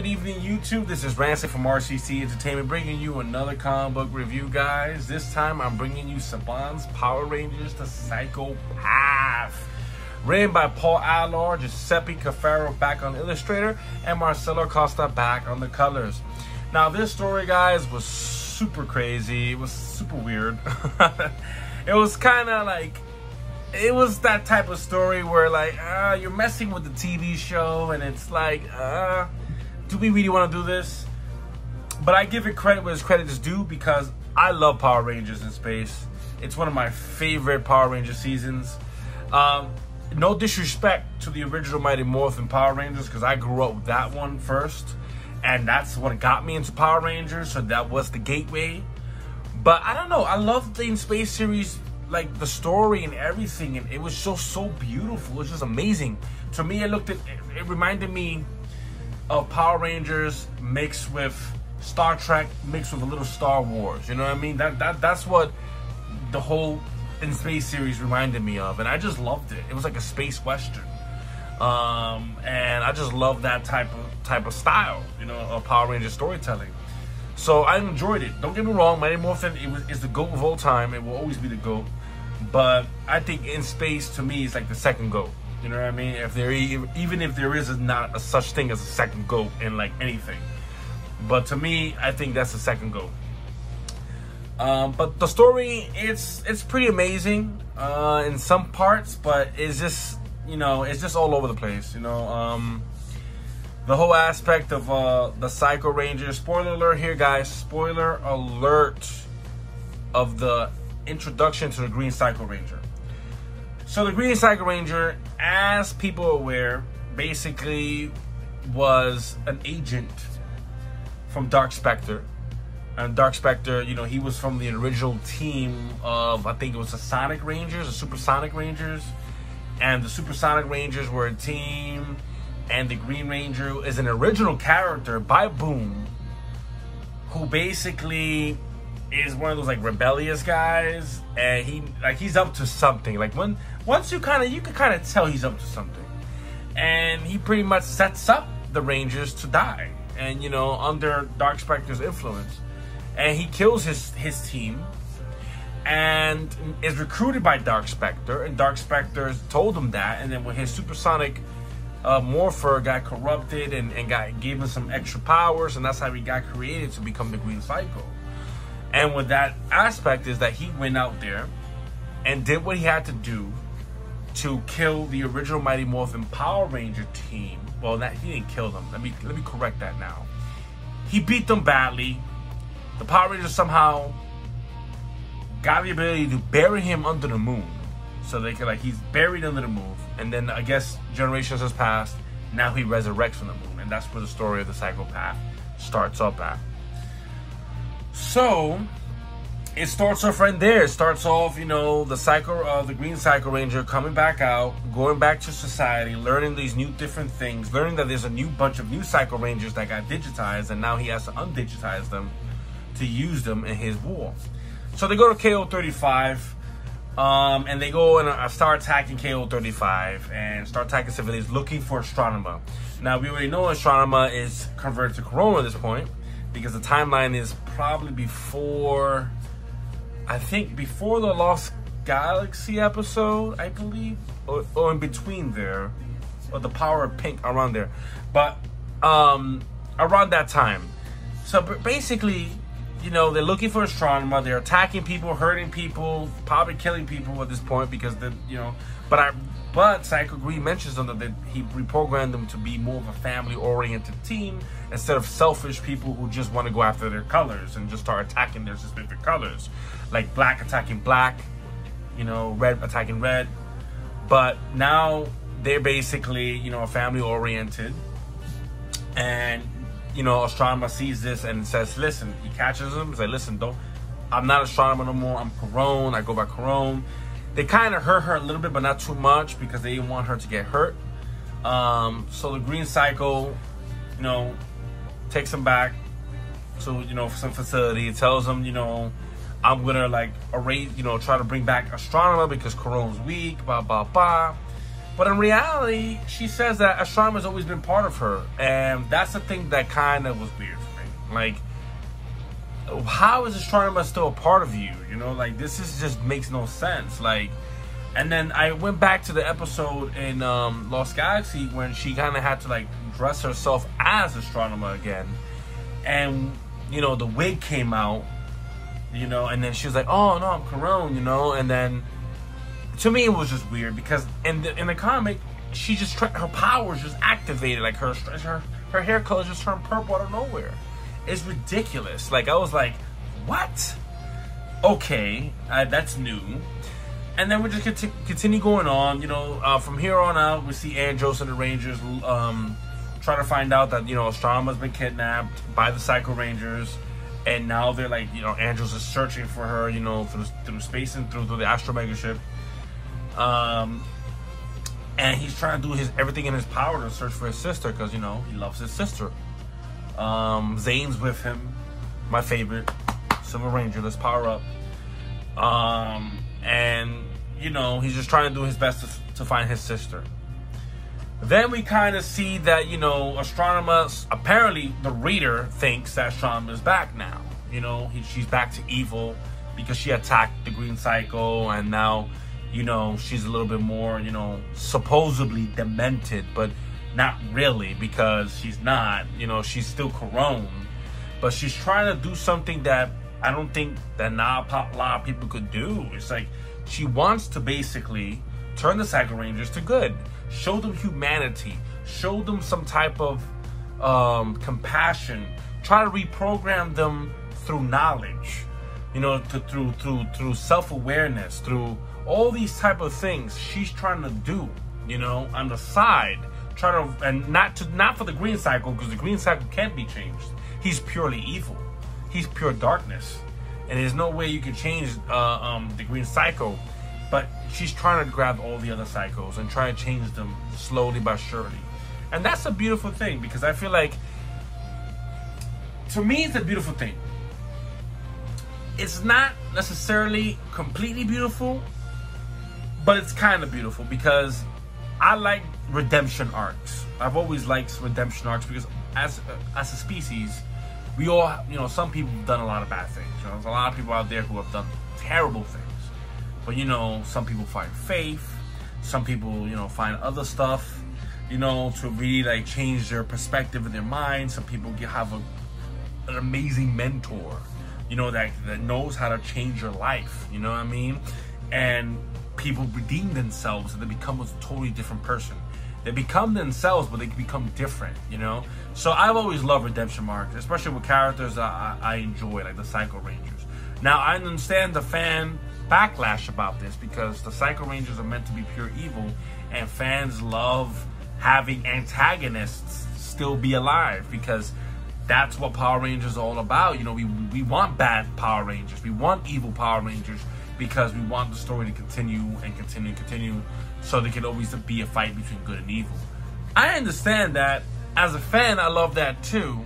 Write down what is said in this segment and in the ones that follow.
good evening, YouTube. This is Rancy from RCC Entertainment, bringing you another comic book review, guys. This time, I'm bringing you Saban's Power Rangers: The Psycho-Path. Written by Paul Allor, Giuseppe Cafaro back on illustrator, and Marcelo Costa back on the colors. Now, this story, guys, was super crazy. It was super weird. It was kind of like... It was that type of story where, like, you're messing with the TV show, and it's like, do we really want to do this? But I give it credit where credit is due, because I love Power Rangers in space. It's one of my favorite Power Ranger seasons. No disrespect to the original Mighty Morphin Power Rangers, because I grew up with that one first, and that's what got me into Power Rangers, so that was the gateway. But I don't know, I love the In Space series, like the story and everything, and it was just so beautiful. It was just amazing to me. It reminded me of Power Rangers mixed with Star Trek mixed with a little Star Wars, you know what I mean? That's what the whole In Space series reminded me of, and I just loved it. It was like a space western, and I just love that type of style, you know, of Power Ranger storytelling. So I enjoyed it. Don't get me wrong, Mighty Morphin is the GOAT of all time. It will always be the GOAT. But I think In Space, to me, is like the second GOAT. You know what I mean? Even if there is not a such thing as a second GOAT in like anything. But to me, I think that's the second GOAT. But the story, it's pretty amazing in some parts, but it's just, you know, it's just all over the place, you know. The whole aspect of the Psycho Rangers. Spoiler alert here, guys. Spoiler alert of the introduction to the Green Psycho Ranger. So the Green Psycho Ranger, as people are aware, basically was an agent from Dark Spectre. And Dark Spectre, you know, he was from the original team of, I think it was the Sonic Rangers, the Supersonic Rangers. And the Supersonic Rangers were a team... And the Green Ranger is an original character by Boom, who basically is one of those like rebellious guys, and he's up to something. Like once you can kind of tell he's up to something, and he pretty much sets up the Rangers to die, and you know, under Dark Spectre's influence, and he kills his team, and is recruited by Dark Spectre, and Dark Spectre told him that, and then when his supersonic Morpher got corrupted and gave him some extra powers, and that's how he got created to become the Green Psycho. And with that aspect is that he went out there and did what he had to do to kill the original Mighty Morphin Power Ranger team. Well, he didn't kill them. Let me correct that now. He beat them badly. The Power Rangers somehow got the ability to bury him under the moon. So they could, like, he's buried under the moon, and then I guess generations has passed. Now he resurrects from the moon, and that's where the story of the Psycho-Path starts up at. So it starts off right there. It starts off, you know, the Green Psycho Ranger coming back out, going back to society, learning these new different things, learning that there's a new bunch of new Psycho Rangers that got digitized, and now he has to undigitize them to use them in his war. So they go to KO-35. And they go and start attacking KO-35 and start attacking civilians looking for Astronema. Now, we already know Astronema is converted to Corona at this point, because the timeline is probably before, I think, before the Lost Galaxy episode, I believe, or in between there, or the Power of Pink, around there. But around that time. So basically, you know, they're looking for Astronema. They're attacking people, hurting people, probably killing people at this point, because they, you know. But Psycho Green mentions them that he reprogrammed them to be more of a family-oriented team instead of selfish people who just want to go after their colors and just start attacking their specific colors, like black attacking black, you know, red attacking red. But now they're basically, you know, family-oriented, and you know, Astronema sees this and says, listen, he catches him, says, listen, I'm not Astronema no more, I'm Corone, I go by Corone. They kind of hurt her a little bit, but not too much, because they didn't want her to get hurt. So the Green Psycho, you know, takes him back to, you know, some facility. It tells him, you know, I'm gonna like erase, you know, try to bring back Astronema because Corone's weak, blah, blah, blah. But in reality, she says that Astronema's always been part of her. And that's the thing that kind of was weird for me. Like, how is Astronema still a part of you? You know, like, this is just makes no sense. Like, and then I went back to the episode in Lost Galaxy when she kind of had to, like, dress herself as Astronema again. And, you know, the wig came out, you know, and then she was like, oh, no, I'm Karone, you know, and then to me, it was just weird because in the comic, she just her powers just activated, like her hair color just turned purple out of nowhere. It's ridiculous. Like, I was like, what? Okay, that's new. And then we just continue going on. You know, from here on out, we see Andros and the Rangers trying to find out that, you know, Astronema's been kidnapped by the Psycho Rangers. And now they're like, you know, Andros is searching for her, you know, through space and through the Astro Mega ship. And he's trying to do everything in his power to search for his sister because, you know, he loves his sister. Zane's with him, my favorite Silver Ranger. Let's power up. And, you know, he's just trying to do his best to find his sister. Then we kind of see that, you know, Astronema, apparently the reader thinks that Astronema is back now. You know, she's back to evil because she attacked the Green Psycho, and now, you know, she's a little bit more, you know, supposedly demented, but not really, because she's not. You know, she's still Karone, but she's trying to do something that I don't think that a lot of people could do. It's like she wants to basically turn the Psycho Rangers to good, show them humanity, show them some type of compassion, try to reprogram them through knowledge, you know, through self-awareness, through all these type of things she's trying to do, you know, on the side, and not for the Green Cycle, because the Green Cycle can't be changed. He's purely evil. He's pure darkness, and there's no way you can change the Green Psycho. But she's trying to grab all the other psychos and try to change them slowly but surely. And that's a beautiful thing, because I feel like, to me, it's a beautiful thing. It's not necessarily completely beautiful, but it's kind of beautiful, because I like redemption arcs. I've always liked redemption arcs because as a species, we all, you know, some people have done a lot of bad things. You know, there's a lot of people out there who have done terrible things. But, you know, some people find faith. Some people, you know, find other stuff, you know, to really, like, change their perspective in their mind. Some people have an amazing mentor, you know, that knows how to change your life. You know what I mean? And people redeem themselves and they become a totally different person. They become themselves, but they can become different, you know? So I've always loved redemption arcs, especially with characters that I enjoy, like the Psycho Rangers. Now, I understand the fan backlash about this, because the Psycho Rangers are meant to be pure evil, and fans love having antagonists still be alive, because that's what Power Rangers are all about. You know, we want bad Power Rangers. We want evil Power Rangers, because we want the story to continue and continue and continue, so there can always be a fight between good and evil. I understand that. As a fan, I love that too.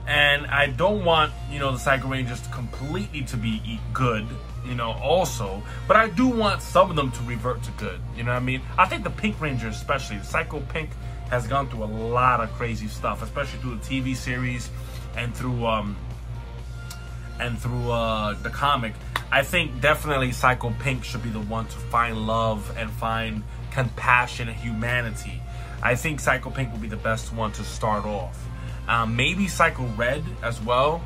And I don't want, you know, the Psycho Rangers completely to be good, you know, also. But I do want some of them to revert to good, you know what I mean? I think the Pink Rangers, especially, the Psycho Pink, has gone through a lot of crazy stuff, especially through the TV series and through the comic. I think definitely Psycho Pink should be the one to find love and find compassion and humanity. I think Psycho Pink will be the best one to start off. Maybe Psycho Red as well,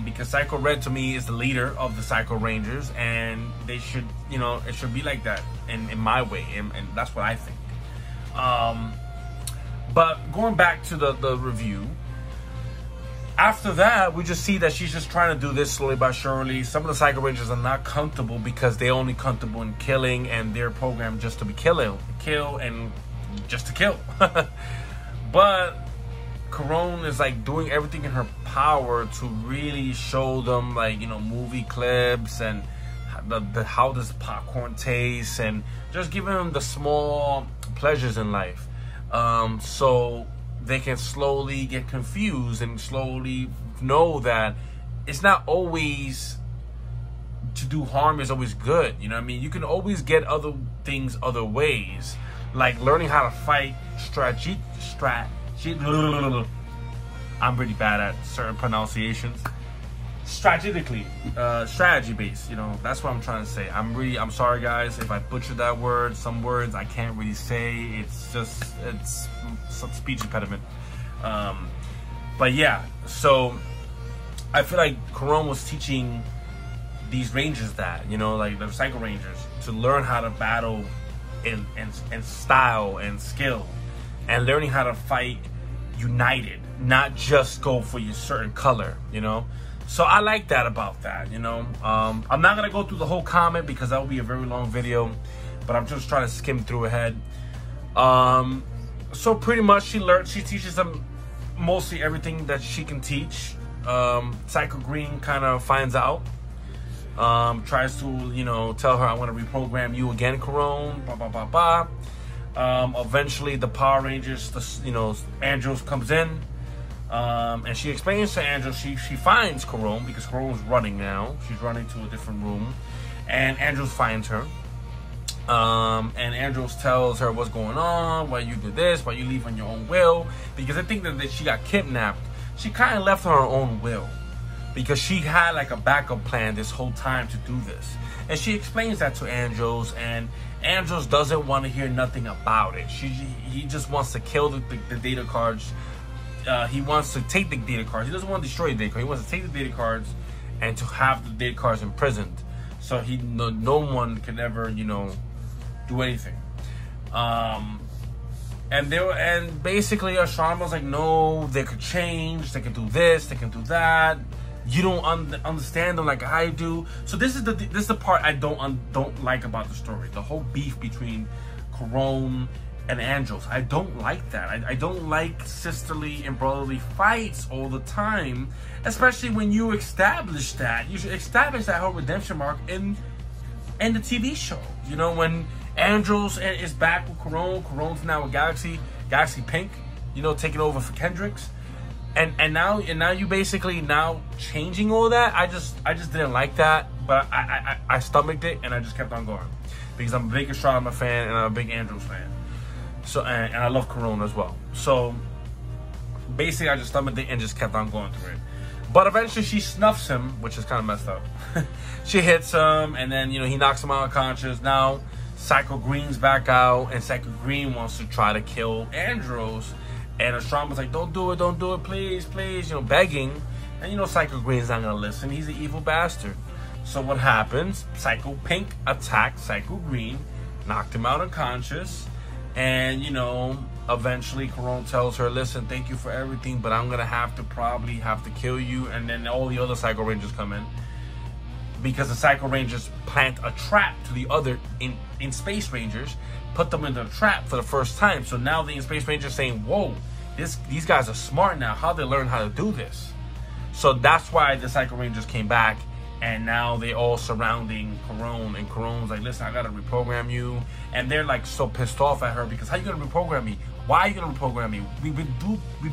because Psycho Red to me is the leader of the Psycho Rangers, and they should, you know, it should be like that in my way, and that's what I think. But going back to the review, after that, we just see that she's just trying to do this slowly but surely. Some of the Psycho Rangers are not comfortable because they're only comfortable in killing, and they're programmed just to be kill and just to kill. But Karone is like doing everything in her power to really show them, like, you know, movie clips and how does popcorn taste, and just giving them the small pleasures in life, so they can slowly get confused and slowly know that it's not always to do harm is always good. You know what I mean? You can always get other things other ways. like learning how to fight I'm pretty bad at certain pronunciations. Strategically, strategy based, you know, that's what I'm trying to say. I'm sorry guys if I butchered that word. Some words I can't really say. It's some speech impediment. But yeah, so I feel like Corone was teaching these rangers that, you know, like the Psycho Rangers, to learn how to battle in style and skill, and learning how to fight united, not just go for your certain color, you know. So I like that about that, you know. I'm not gonna go through the whole comment because that will be a very long video, but I'm just trying to skim through ahead. So pretty much she teaches them mostly everything that she can teach. Psycho Green kind of finds out, tries to, you know, tell her, I want to reprogram you again, Corone, blah, blah, blah, blah. Eventually the Power Rangers, you know, Andros comes in, and she explains to Andros, she finds Corone, because Corone's running now. She's running to a different room, and Andros finds her. And Andros tells her what's going on, why you did this, why you leave on your own will, because I think that she got kidnapped. She kind of left on her own will, because she had like a backup plan this whole time to do this. And she explains that to Andros, and Andros doesn't want to hear nothing about it. He just wants to kill the data cards. He wants to take the data cards. He doesn't want to destroy the data cards. He wants to take the data cards and to have the data cards imprisoned, so no one can ever, you know, do anything. And basically Ashram was like, no, they could change, they can do this, they can do that. You don't understand them like I do. So this is the part I don't like about the story. The whole beef between Corone and Andros. I don't like that. I don't like sisterly and brotherly fights all the time, especially when you establish that. You should establish that whole redemption mark in the TV show. You know, when Andros is back with Corone. Corone's now with Galaxy Pink, you know, taking over for Kendricks, and now you basically now changing all that. I just didn't like that, but I stomached it, and I just kept on going because I'm a big Astronomer fan and I'm a big Andros fan. So and I love Corone as well. So basically, I just stomached it and just kept on going through it. But eventually, she snuffs him, which is kind of messed up. She hits him, and then, you know, he knocks him out unconscious. Now Psycho Green's back out, and Psycho Green wants to try to kill Andros, and Astronomer's like, don't do it, please, please, you know, begging. And you know, Psycho Green's not gonna listen. He's an evil bastard. So what happens? Psycho Pink attacked Psycho Green, knocked him out unconscious, and you know, eventually Corone tells her, listen, thank you for everything, but I'm gonna probably have to kill you. And then all the other Psycho Rangers come in, because the Psycho Rangers plant a trap to the other in Space Rangers, put them into a trap for the first time. So now the Space Rangers saying, whoa, these guys are smart now. How they learn how to do this? So that's why the Psycho Rangers came back, and now they all surrounding Corone, and Corone's like, listen, I gotta reprogram you. And they're like so pissed off at her, because how you gonna reprogram me? Why are you gonna reprogram me? We've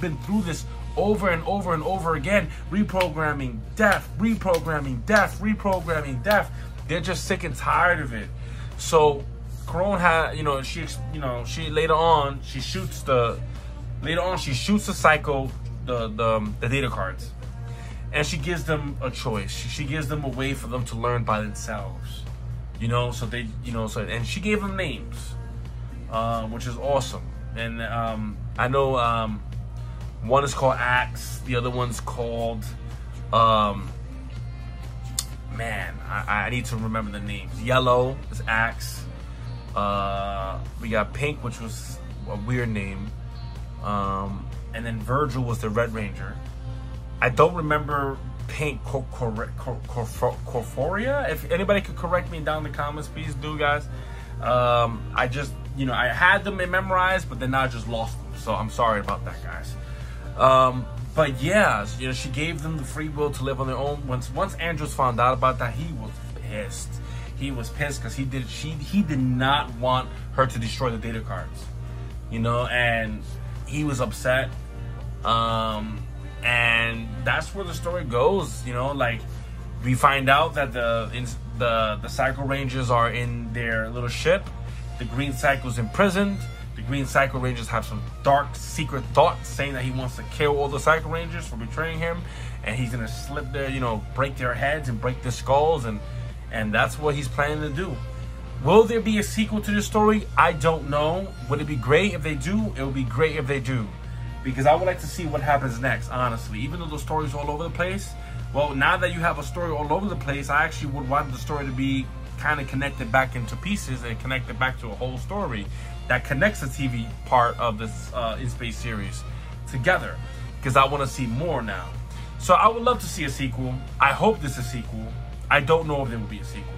been through this over and over and over again. Reprogramming death, reprogramming death, reprogramming death. They're just sick and tired of it. So Corone had, you know, she later on she shoots the Psycho the data cards, and she gives them a choice. She gives them a way for them to learn by themselves, you know. So they, you know, and she gave them names, which is awesome. And I know one is called Axe, the other one's called man, I need to remember the names. Yellow is Axe. We got Pink, which was a weird name. And then Virgil was the Red Ranger. I don't remember Pink. Corporia? If anybody could correct me down in the comments, please do, guys. I just, you know, I had them memorized, but then now I just lost them. So I'm sorry about that, guys. But yeah, you know, she gave them the free will to live on their own. Once Andros found out about that, he was pissed. He was pissed because he did not want her to destroy the data cards, you know, and he was upset. And that's where the story goes, you know. Like, we find out that the Psycho Rangers are in their little ship. The Green Psycho's imprisoned. The Green Psycho Rangers have some dark secret thoughts saying that he wants to kill all the Psycho Rangers for betraying him, and he's gonna slip their, break their heads and break their skulls, and that's what he's planning to do. Will there be a sequel to this story? I don't know. Would it be great if they do? It would be great if they do, because I would like to see what happens next, honestly. Even though the story's all over the place, well, now that you have a story all over the place, I actually would want the story to be kind of connected back into pieces and connected back to a whole story that connects the TV part of this In Space series together, because I want to see more now. So I would love to see a sequel. I hope this is a sequel. I don't know if there will be a sequel.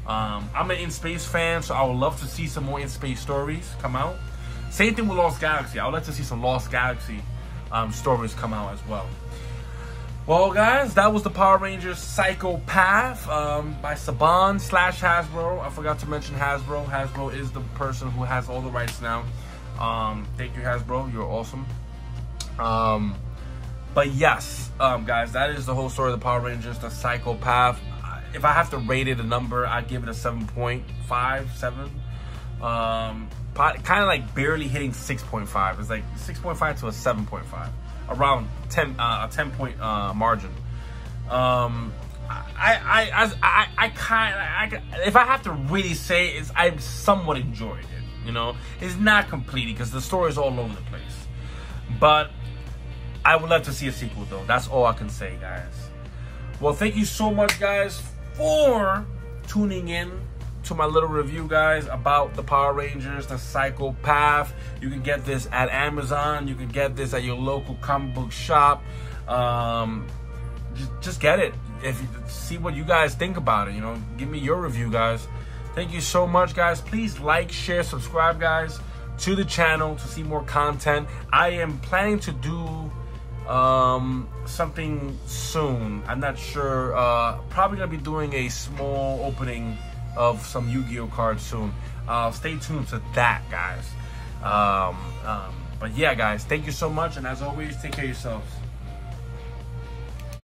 I'm an In Space fan, so I would love to see some more In Space stories come out. Same thing with Lost Galaxy. I would like to see some Lost Galaxy stories come out as well. Well, guys, that was the Power Rangers Psycho Path by Saban / Hasbro. I forgot to mention Hasbro. Hasbro is the person who has all the rights now. Thank you, Hasbro. You're awesome. But yes, guys, that is the whole story of the Power Rangers, the Psycho Path. If I have to rate it a number, I'd give it a 7.5, 7. Kind of like barely hitting 6.5. It's like 6.5 to a 7.5. Around 10, a 10-point margin. If I have to really say, I somewhat enjoyed it. It's not completely because the story is all over the place. But I would love to see a sequel, though. That's all I can say, guys. Well, thank you so much, guys, for tuning in to my little review, guys, about the Power Rangers, the Psycho Path. You can get this at Amazon. You can get this at your local comic book shop. Just get it. If you see what you guys think about it, give me your review, guys. Thank you so much, guys. Please like, share, subscribe, guys, to the channel to see more content. I am planning to do something soon. I'm not sure. Probably gonna be doing a small opening of some Yu-Gi-Oh cards soon. Stay tuned to that, guys. But yeah, guys, thank you so much, and as always, take care of yourselves.